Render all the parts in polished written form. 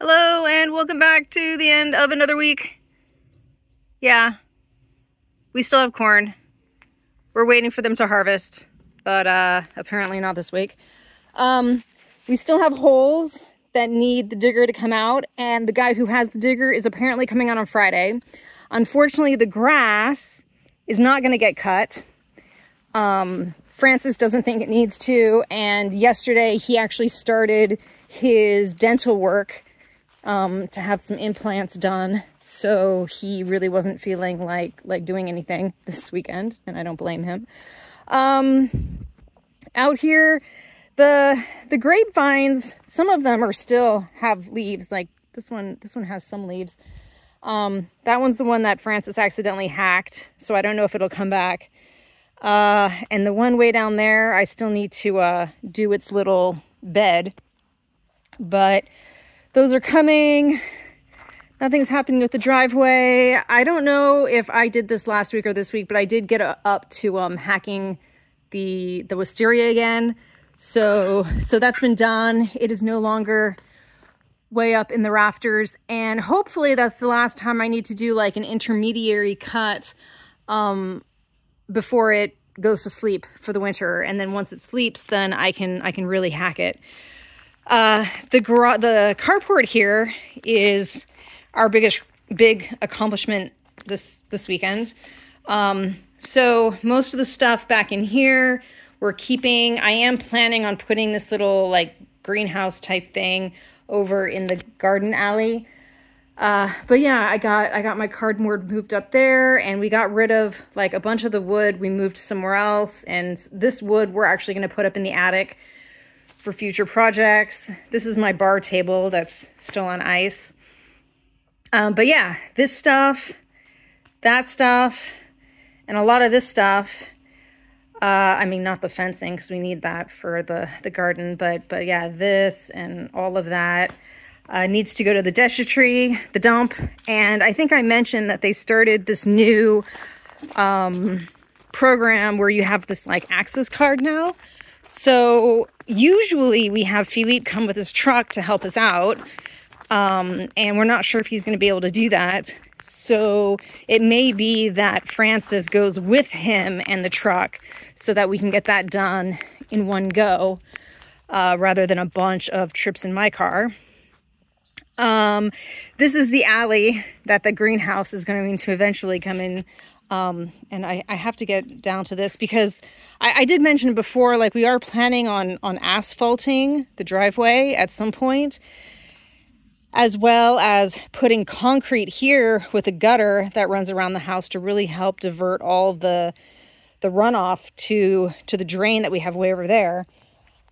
Hello and welcome back to the end of another week. Yeah, we still have corn. We're waiting for them to harvest, but apparently not this week. We still have holes that need the digger to come out, and the guy who has the digger is apparently coming out on Friday. Unfortunately, the grass is not going to get cut. Francis doesn't think it needs to, and yesterday he actually started his dental work to have some implants done, so he really wasn't feeling like doing anything this weekend, and I don't blame him. Out here, the grapevines, some of them are still have leaves. Like this one has some leaves. That one's the one that Francis accidentally hacked, so I don't know if it'll come back. And the one way down there, I still need to do its little bed, but those are coming. Nothing's happening with the driveway. I don't know if I did this last week or this week, but I did get up to hacking the wisteria again. So that's been done. It is no longer way up in the rafters, and hopefully that's the last time I need to do like an intermediary cut before it goes to sleep for the winter. And then once it sleeps, then I can really hack it. The carport here is our big accomplishment this weekend. So most of the stuff back in here we're keeping. I am planning on putting this little like greenhouse type thing over in the garden alley. But yeah, I got my cardboard moved up there, and we got rid of like a bunch of the wood. We moved somewhere else, and this wood we're actually going to put up in the attic for future projects. This is my bar table that's still on ice. But yeah, this stuff, that stuff, and a lot of this stuff, I mean, not the fencing because we need that for the garden, but yeah, this and all of that needs to go to the deschetry, the dump. And I think I mentioned that they started this new program where you have this like access card now. So usually we have Philippe come with his truck to help us out. And we're not sure if he's going to be able to do that. So it may be that Francis goes with him and the truck so that we can get that done in one go, rather than a bunch of trips in my car. This is the alley that the greenhouse is going to eventually come in. And I have to get down to this because I did mention before, like we are planning on asphalting the driveway at some point, as well as putting concrete here with a gutter that runs around the house to really help divert all the runoff to the drain that we have way over there.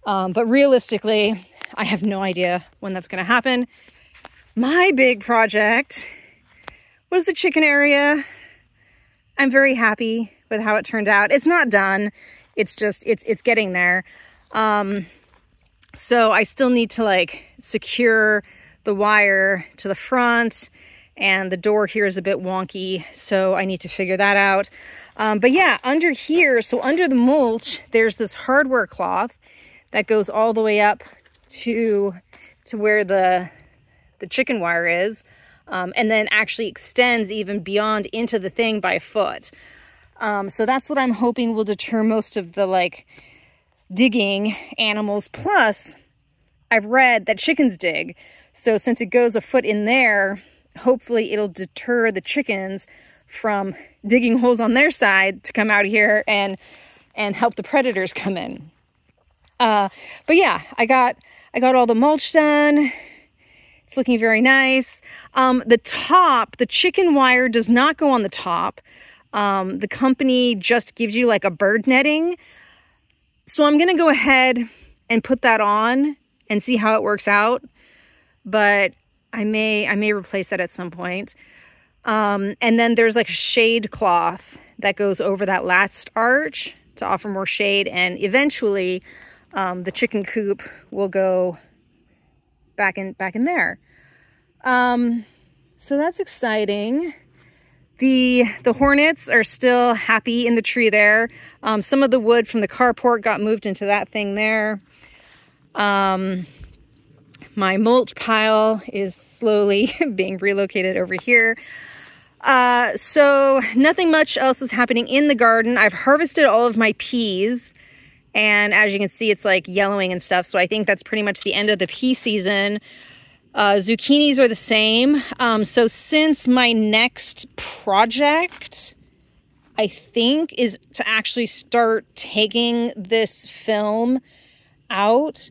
But realistically, I have no idea when that's going to happen. My big project was the chicken area. I'm very happy with how it turned out. It's not done. It's just, it's getting there. So I still need to like secure the wire to the front, and the door here is a bit wonky, so I need to figure that out. But yeah, under here, so under the mulch, there's this hardware cloth that goes all the way up to where the chicken wire is. And then actually extends even beyond into the thing by a foot. So that's what I'm hoping will deter most of the like digging animals. Plus, I've read that chickens dig. So since it goes a foot in there, hopefully it'll deter the chickens from digging holes on their side to come out here and help the predators come in. But yeah, I got all the mulch done. It's looking very nice. The top, the chicken wire does not go on the top. The company just gives you like a bird netting. So I'm going to go ahead and put that on and see how it works out. But I may replace that at some point. And then there's like a shade cloth that goes over that last arch to offer more shade. And eventually the chicken coop will go back in there. So that's exciting. The hornets are still happy in the tree there. Some of the wood from the carport got moved into that thing there. my mulch pile is slowly being relocated over here. So nothing much else is happening in the garden. I've harvested all of my peas, and as you can see, it's like yellowing and stuff. So I think that's pretty much the end of the pea season. Zucchinis are the same. So since my next project, I think, is to actually start taking this film out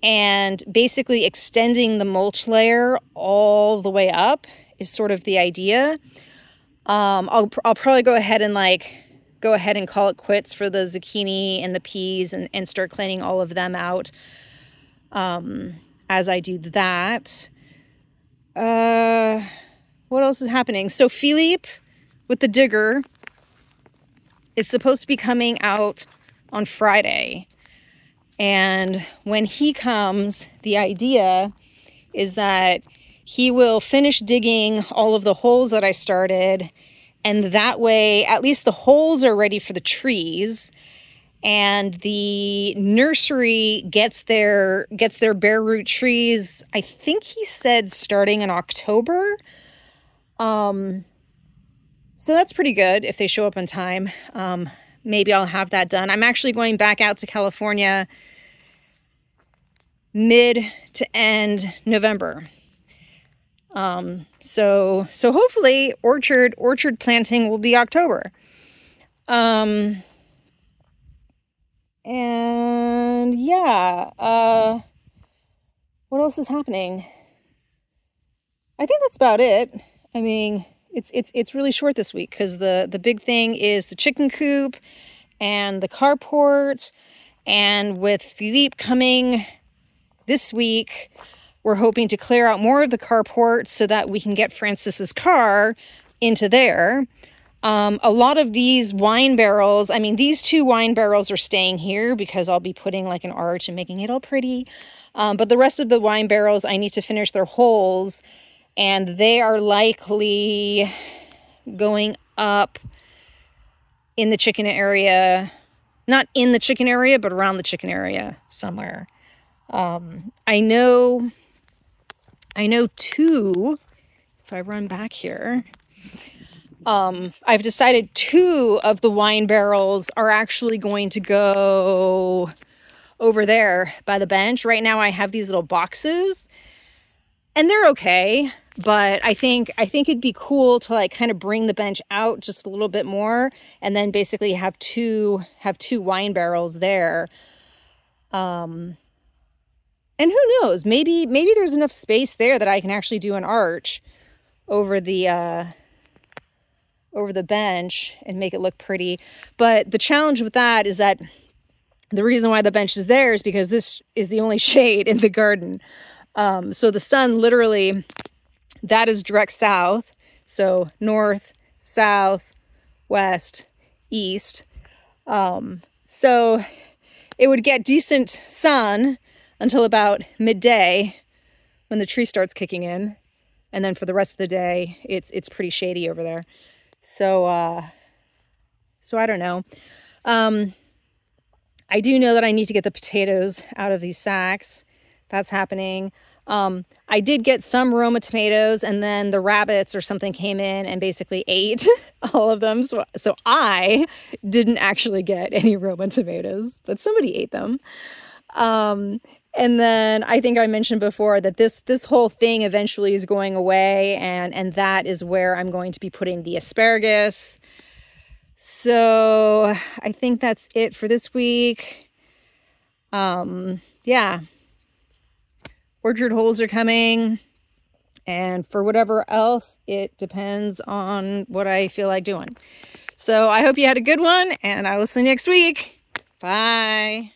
and basically extending the mulch layer all the way up is sort of the idea. I'll probably go ahead and call it quits for the zucchini and the peas and start cleaning all of them out as I do that. What else is happening? So Philippe with the digger is supposed to be coming out on Friday. And when he comes, the idea is that he will finish digging all of the holes that I started, and that way at least the holes are ready for the trees, and the nursery gets their bare root trees, I think he said starting in October. So that's pretty good if they show up on time. Maybe I'll have that done. I'm actually going back out to California mid to end November. So hopefully orchard planting will be October. And yeah, what else is happening? I think that's about it. I mean, it's really short this week because the big thing is the chicken coop and the carport, and with Philippe coming this week, we're hoping to clear out more of the carport so that we can get Francis's car into there. A lot of these wine barrels, I mean, these 2 wine barrels are staying here because I'll be putting like an arch and making it all pretty. But the rest of the wine barrels, I need to finish their holes, and they are likely going up in the chicken area. Not in the chicken area, but around the chicken area somewhere. I know 2, if I run back here, I've decided 2 of the wine barrels are actually going to go over there by the bench. Right now I have these little boxes and they're okay, but I think it'd be cool to like kind of bring the bench out just a little bit more and then basically have two wine barrels there. And who knows, maybe there's enough space there that I can actually do an arch over the bench and make it look pretty. But the challenge with that is that the reason why the bench is there is because this is the only shade in the garden. So the sun literally, that is direct south. So north, south, west, east. So it would get decent sun until about midday when the tree starts kicking in. And then for the rest of the day, it's pretty shady over there. So I don't know. I do know that I need to get the potatoes out of these sacks. That's happening. I did get some Roma tomatoes, and then the rabbits or something came in and basically ate all of them. So I didn't actually get any Roma tomatoes, but somebody ate them. And then I think I mentioned before that this whole thing eventually is going away, and that is where I'm going to be putting the asparagus. So I think that's it for this week. Yeah. Orchard holes are coming, and for whatever else, it depends on what I feel like doing. So I hope you had a good one, and I will see you next week. Bye.